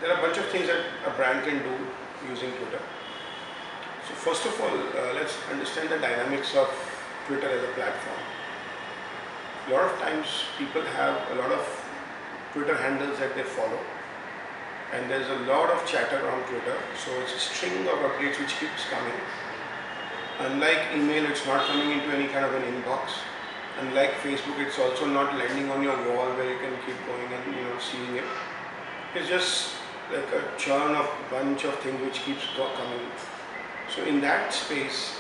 there are a bunch of things that a brand can do using Twitter. So first of all, let's understand the dynamics of Twitter as a platform. A lot of times people have a lot of Twitter handles that they follow, and there's a lot of chatter on Twitter, so it's a string of updates which keeps coming. Unlike email, it's not coming into any kind of an inbox. Unlike Facebook, it's also not landing on your wall where you can keep going and seeing it. It's just like a churn of bunch of things which keeps coming. So in that space,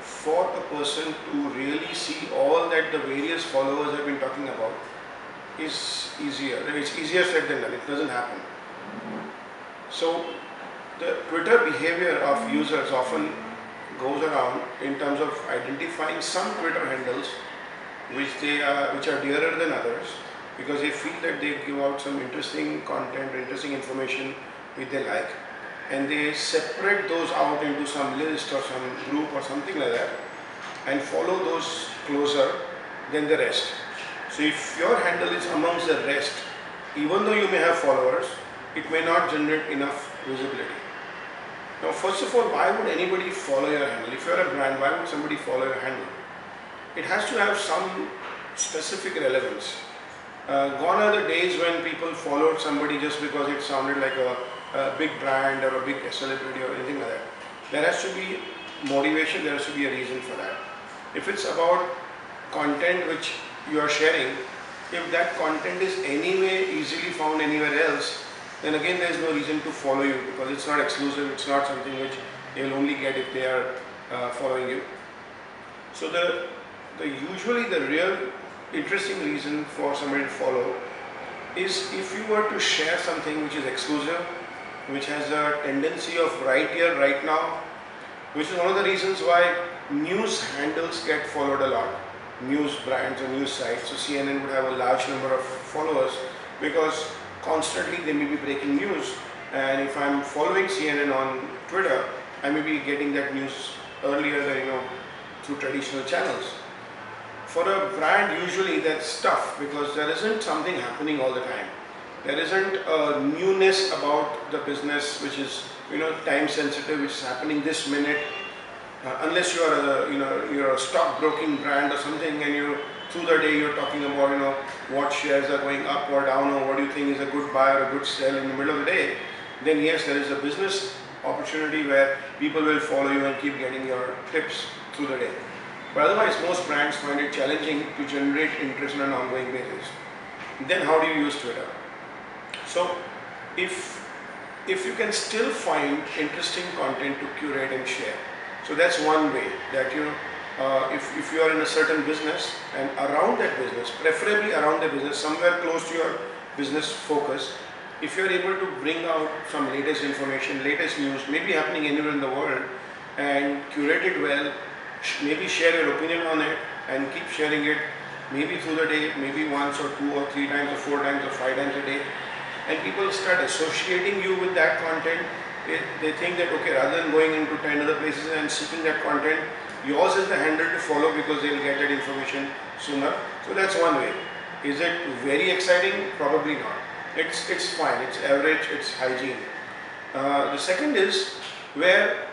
for a person to really see all that the various followers have been talking about is easier. It's easier said than done. It doesn't happen. So the Twitter behavior of users often goes around in terms of identifying some Twitter handles which are dearer than others, because they feel that they give out some interesting content, interesting information which they like, and they separate those out into some list or some group or something like that and follow those closer than the rest. So if your handle is amongst the rest, even though you may have followers, it may not generate enough visibility. Now, first of all, why would anybody follow your handle? If you're a brand, why would somebody follow your handle? It has to have some specific relevance. Gone are the days when people followed somebody just because it sounded like a big brand or a big celebrity or anything like that. There has to be motivation, there has to be a reason for that. If it's about content which you are sharing, if that content is anyway easily found anywhere else, then again there is no reason to follow you, because it's not exclusive, it's not something which they will only get if they are following you. So usually the real interesting reason for somebody to follow is if you were to share something which is exclusive, which has a tendency of right here, right now, which is one of the reasons why news handles get followed a lot, news brands or news sites. So CNN would have a large number of followers because constantly they may be breaking news, and if I'm following CNN on Twitter, I may be getting that news earlier than through traditional channels. For a brand, usually that's tough because there isn't something happening all the time. There isn't a newness about the business which is time sensitive, which is happening this minute. Unless you are you're a stockbroking brand or something, and through the day you're talking about what shares are going up or down, or what do you think is a good buy or a good sell in the middle of the day, then yes, there is a business opportunity where people will follow you and keep getting your tips through the day. But otherwise, most brands find it challenging to generate interest on an ongoing basis. Then how do you use Twitter? So if you can still find interesting content to curate and share, so that's one way that if you are in a certain business and around that business, preferably around the business, somewhere close to your business focus, if you are able to bring out some latest information, latest news, maybe happening anywhere in the world, and curate it well, maybe share your opinion on it and keep sharing it, maybe through the day, maybe once or two or three times or four times or five times a day, and people start associating you with that content. They think that, okay, rather than going into 10 other places and seeking that content, yours is the handle to follow because they'll get that information sooner. So that's one way. Is it very exciting? Probably not. It's fine, it's average, it's hygiene. The second is where,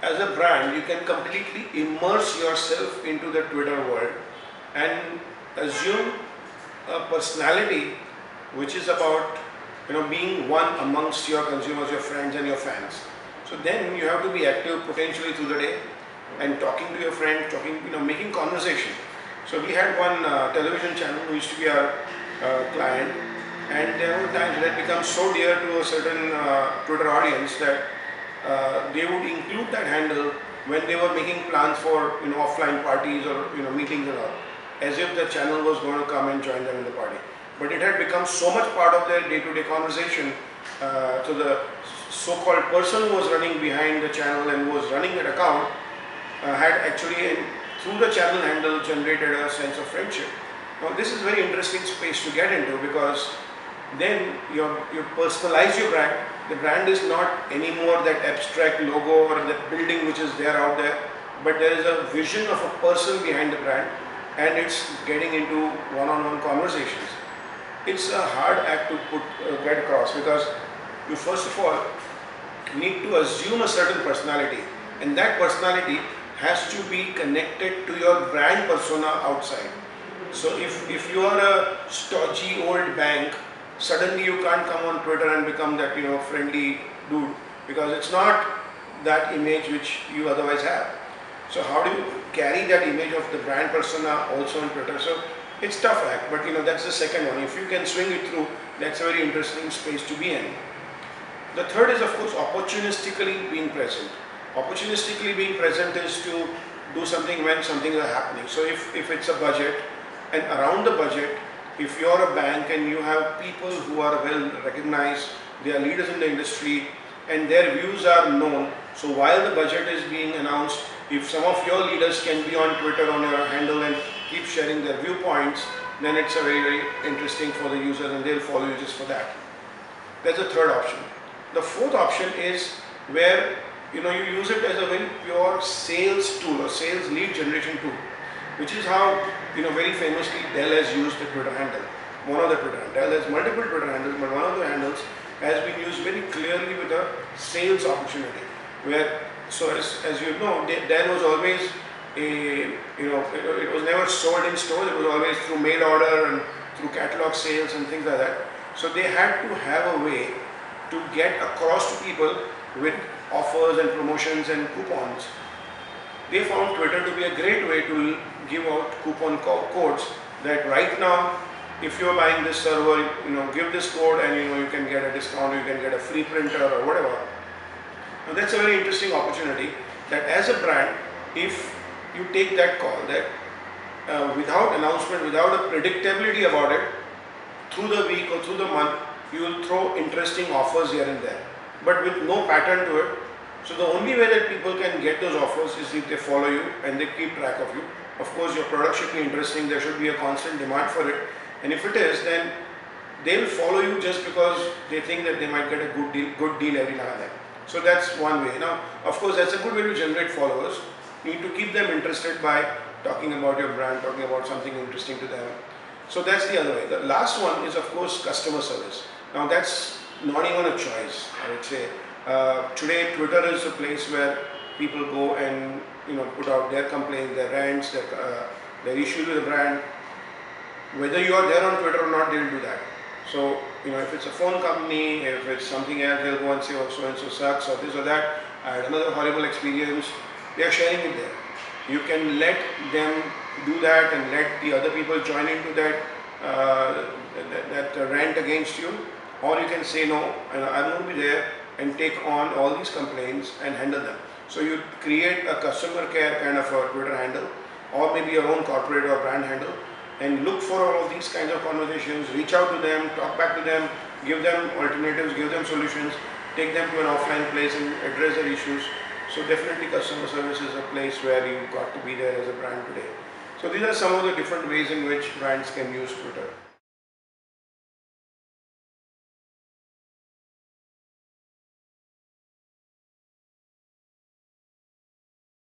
as a brand, you can completely immerse yourself into the Twitter world and assume a personality which is about being one amongst your consumers, your friends and your fans. So then you have to be active potentially through the day and talking to your friends, making conversation. So we had one television channel who used to be our client, and there were times that become so dear to a certain Twitter audience that they would include that handle when they were making plans for offline parties or meetings and all, as if the channel was going to come and join them in the party. But it had become so much part of their day-to-day conversation. So the so-called person who was running behind the channel and who was running that account had actually, through the channel handle, generated a sense of friendship. Now this is a very interesting space to get into, because then you personalize your brand. The brand is not anymore that abstract logo or that building which is there out there, but there is a vision of a person behind the brand, and it's getting into one-on-one conversations. It's a hard act to get across, because you first of all need to assume a certain personality, and that personality has to be connected to your brand persona outside. So if you are a stodgy old bank, suddenly you can't come on Twitter and become that friendly dude, because it's not that image which you otherwise have. So how do you carry that image of the brand persona also on Twitter? So it's tough act, but that's the second one. If you can swing it through, that's a very interesting space to be in. The third is of course opportunistically being present. Opportunistically being present is to do something when something is happening. So if it's a budget, and around the budget, if you're a bank and you have people who are well recognized, they are leaders in the industry and their views are known. So while the budget is being announced, if some of your leaders can be on Twitter on your handle and keep sharing their viewpoints, then it's a very, very interesting for the users and they'll follow you just for that. That's the third option. The fourth option is where you use it as a very pure sales tool or sales lead generation tool, which is how very famously Dell has used the Twitter handle. One of the Twitter handles. Dell has multiple Twitter handles, but one of the handles has been used very clearly with a sales opportunity. Where as you know, Dell was always it was never sold in stores. It was always through mail order and through catalog sales and things like that. So they had to have a way to get across to people with offers and promotions and coupons. They found Twitter to be a great way to give out coupon codes that right now, if you're buying this server, give this code and you can get a discount, you can get a free printer or whatever. Now that's a very interesting opportunity that as a brand, if you take that call, that without announcement, without a predictability about it, through the week or through the month, you will throw interesting offers here and there, but with no pattern to it. So the only way that people can get those offers is if they follow you and they keep track of you. Of course, your product should be interesting. There should be a constant demand for it. And if it is, then they will follow you just because they think that they might get a good deal every now and then. So that's one way. Now, of course, that's a good way to generate followers. You need to keep them interested by talking about your brand, talking about something interesting to them. So that's the other way. The last one is, of course, customer service. Now, that's not even a choice, I would say. Today, Twitter is a place where people go and put out their complaints, their rants, their issues with the brand. Whether you are there on Twitter or not, they will do that. So if it's a phone company, if it's something else, they'll go and say, oh, so and so sucks, or this or that. I had another horrible experience. They are sharing it there. You can let them do that and let the other people join into that rant against you, or you can say no, I'm going to be there and take on all these complaints and handle them. So you create a customer care kind of a Twitter handle, or maybe your own corporate or brand handle, and look for all of these kinds of conversations, reach out to them, talk back to them, give them alternatives, give them solutions, take them to an offline place and address their issues. So definitely customer service is a place where you've got to be there as a brand today. So these are some of the different ways in which brands can use Twitter.